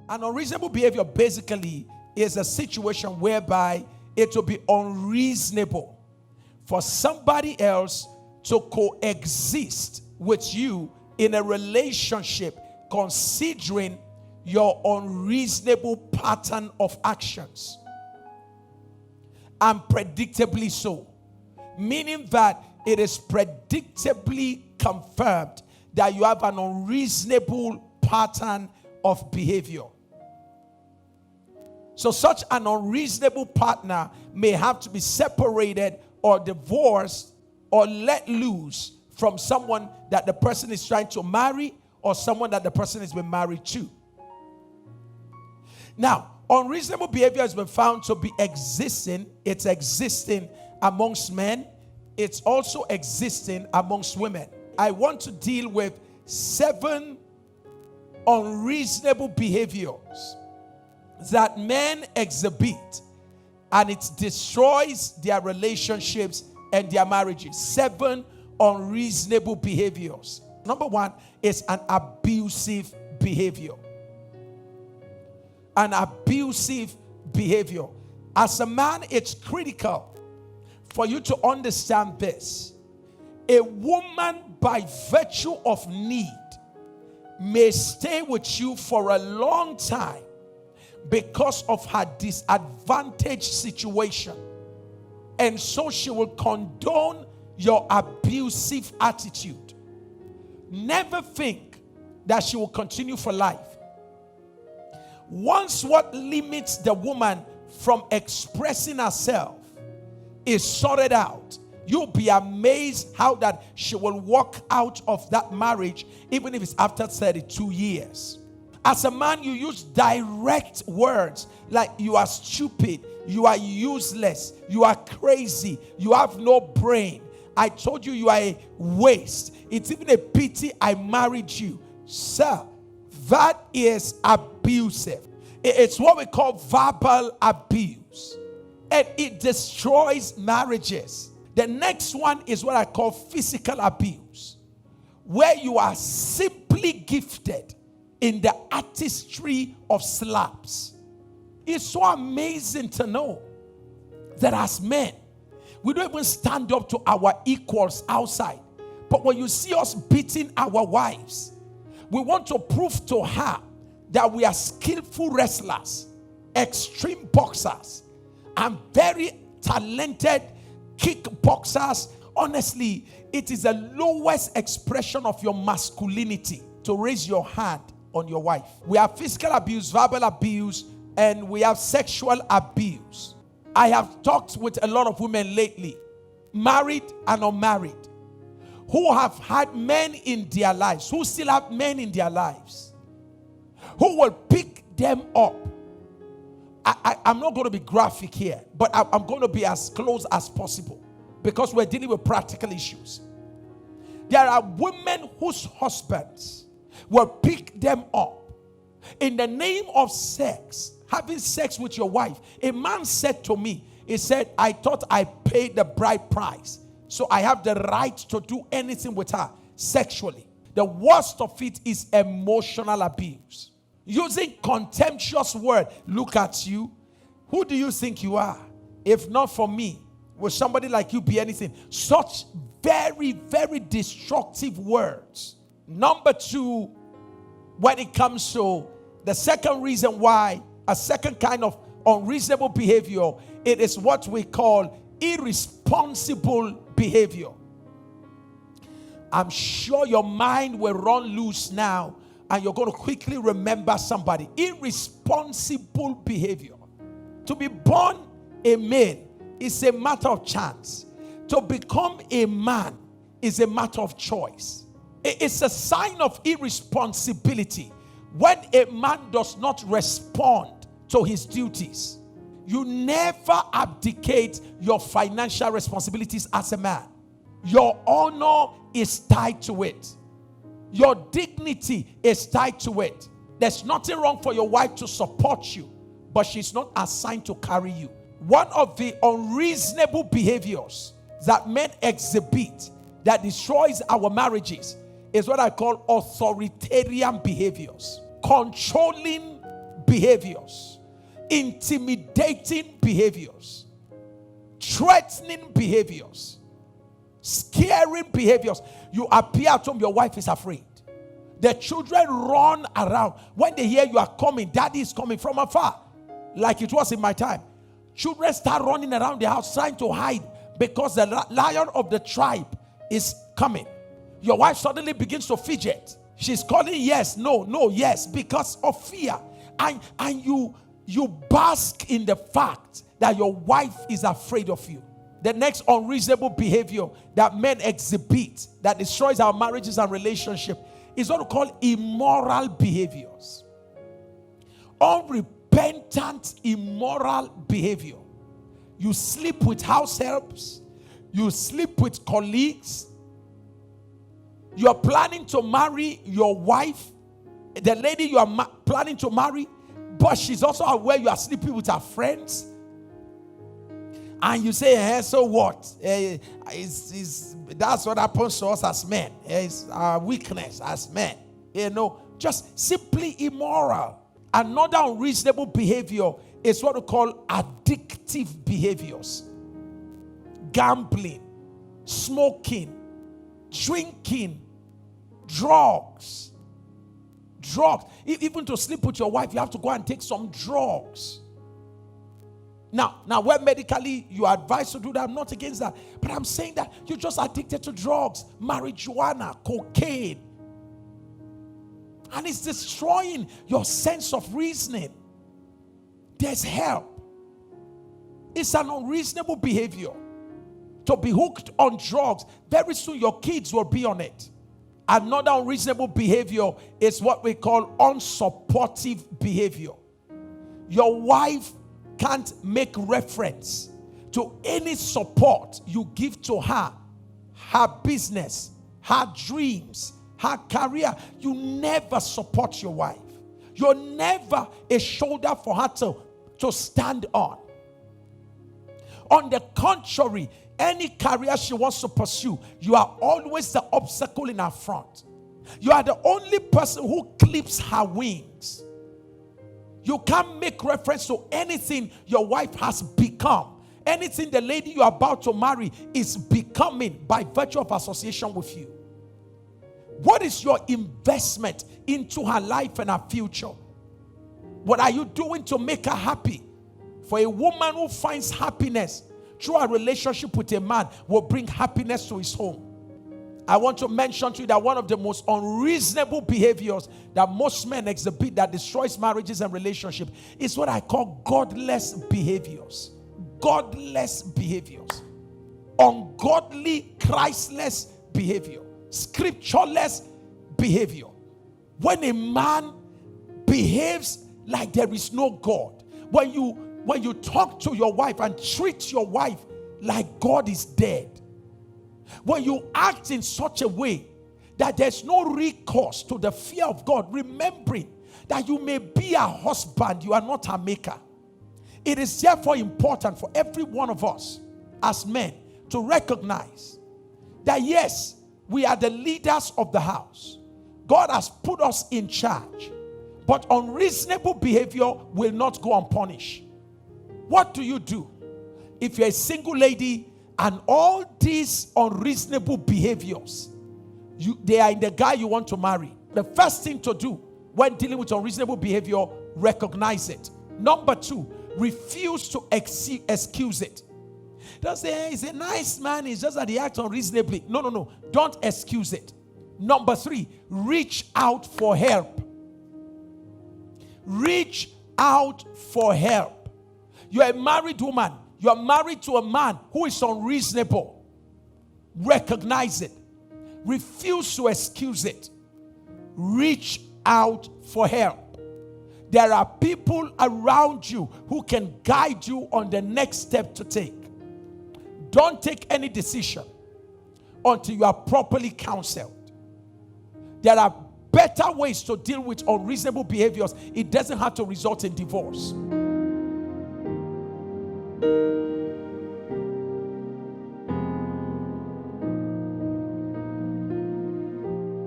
An unreasonable behavior basically is a situation whereby it will be unreasonable for somebody else to coexist with you in a relationship considering your unreasonable pattern of actions. And predictably so. Meaning that it is predictably confirmed that you have an unreasonable pattern of behavior. So such an unreasonable partner may have to be separated or divorced or let loose from someone that the person is trying to marry or someone that the person has been married to. Now, unreasonable behavior has been found to be existing. It's existing amongst men. It's also existing amongst women. I want to deal with 7 unreasonable behaviors that men exhibit, and it destroys their relationships and their marriages. 7 unreasonable behaviors. Number 1 is an abusive behavior. An abusive behavior. As a man, it's critical for you to understand this. A woman, by virtue of need, may stay with you for a long time because of her disadvantaged situation. And so she will condone your abusive attitude. Never think that she will continue for life. Once what limits the woman from expressing herself is sorted out, you'll be amazed how that she will walk out of that marriage even if it's after 32 years. As a man, you use direct words like you are stupid, you are useless, you are crazy, you have no brain. I told you you are a waste. It's even a pity I married you. Sir, that is abusive. It's what we call verbal abuse. And it destroys marriages. The next one is what I call physical abuse, where you are simply gifted in the artistry of slaps. It's so amazing to know that as men, we don't even stand up to our equals outside. But when you see us beating our wives, we want to prove to her that we are skillful wrestlers, extreme boxers, and very talented kickboxers. Honestly, it is the lowest expression of your masculinity to raise your hand on your wife. We have physical abuse, verbal abuse, and we have sexual abuse. I have talked with a lot of women lately, married and unmarried, who have had men in their lives, who still have men in their lives, who will pick them up. I'm not going to be graphic here, but I'm going to be as close as possible because we're dealing with practical issues. There are women whose husbands will pick them up in the name of sex, having sex with your wife. A man said to me, he said, I thought I paid the bride price, so I have the right to do anything with her sexually. The worst of it is emotional abuse. Using contemptuous word. Look at you. Who do you think you are? If not for me, will somebody like you be anything? Such very, very destructive words. Number 2, when it comes to the second reason why, a second kind of unreasonable behavior, it is what we call irresponsible behavior. I'm sure your mind will run loose now and you're going to quickly remember somebody. Irresponsible behavior. To be born a male is a matter of chance. To become a man is a matter of choice. It's a sign of irresponsibility when a man does not respond to his duties. You never abdicate your financial responsibilities as a man. Your honor is tied to it. Your dignity is tied to it. There's nothing wrong for your wife to support you, but she's not assigned to carry you. One of the unreasonable behaviors that men exhibit that destroys our marriages is what I call authoritarian behaviors. Controlling behaviors, intimidating behaviors, threatening behaviors, scaring behaviors. You appear at home, your wife is afraid. The children run around. When they hear you are coming, daddy is coming from afar, like it was in my time. Children start running around the house trying to hide because the lion of the tribe is coming. Your wife suddenly begins to fidget. She's calling yes, no, no, yes, because of fear. And you bask in the fact that your wife is afraid of you. The next unreasonable behavior that men exhibit that destroys our marriages and relationships is what we call immoral behaviors. Unrepentant immoral behavior. You sleep with house helps. You sleep with colleagues. You are planning to marry your wife, the lady you are planning to marry, but she's also aware you are sleeping with her friends. And you say, hey, so what? That's what happens to us as men. It's our weakness as men. Just simply immoral. Another unreasonable behavior is what we call addictive behaviors. Gambling, smoking, drinking, drugs. Even to sleep with your wife, you have to go and take some drugs. Now, where medically you are advised to do that, I'm not against that. But I'm saying that you're just addicted to drugs, marijuana, cocaine. And it's destroying your sense of reasoning. There's help. It's an unreasonable behavior to be hooked on drugs. Very soon your kids will be on it. Another unreasonable behavior is what we call unsupportive behavior. Your wife can't make reference to any support you give to her business, her dreams, her career. You never support your wife. You're never a shoulder for her to stand on. On the contrary, any career she wants to pursue, you are always the obstacle in her front. You are the only person who clips her wings. You can't make reference to anything your wife has become. Anything the lady you are about to marry is becoming by virtue of association with you. What is your investment into her life and her future? What are you doing to make her happy? For a woman who finds happiness through a relationship with a man will bring happiness to his home. I want to mention to you that one of the most unreasonable behaviors that most men exhibit that destroys marriages and relationships is what I call godless behaviors. Godless behaviors. Ungodly, Christless behavior. Scriptureless behavior. When a man behaves like there is no God. When you talk to your wife and treat your wife like God is dead. When you act in such a way that there's no recourse to the fear of God, remembering that you may be a husband, you are not a maker. It is therefore important for every one of us as men to recognize that yes, we are the leaders of the house. God has put us in charge, but unreasonable behavior will not go unpunished. What do you do if you're a single lady and all these unreasonable behaviors, they are in the guy you want to marry? The first thing to do when dealing with unreasonable behavior, recognize it. Number 2, refuse to excuse it. Don't say, hey, he's a nice man, it's just that he acts unreasonably. No. Don't excuse it. Number 3, reach out for help. Reach out for help. You're a married woman. You're married to a man who is unreasonable. Recognize it. Refuse to excuse it. Reach out for help. There are people around you who can guide you on the next step to take. Don't take any decision until you are properly counseled. There are better ways to deal with unreasonable behaviors. It doesn't have to result in divorce.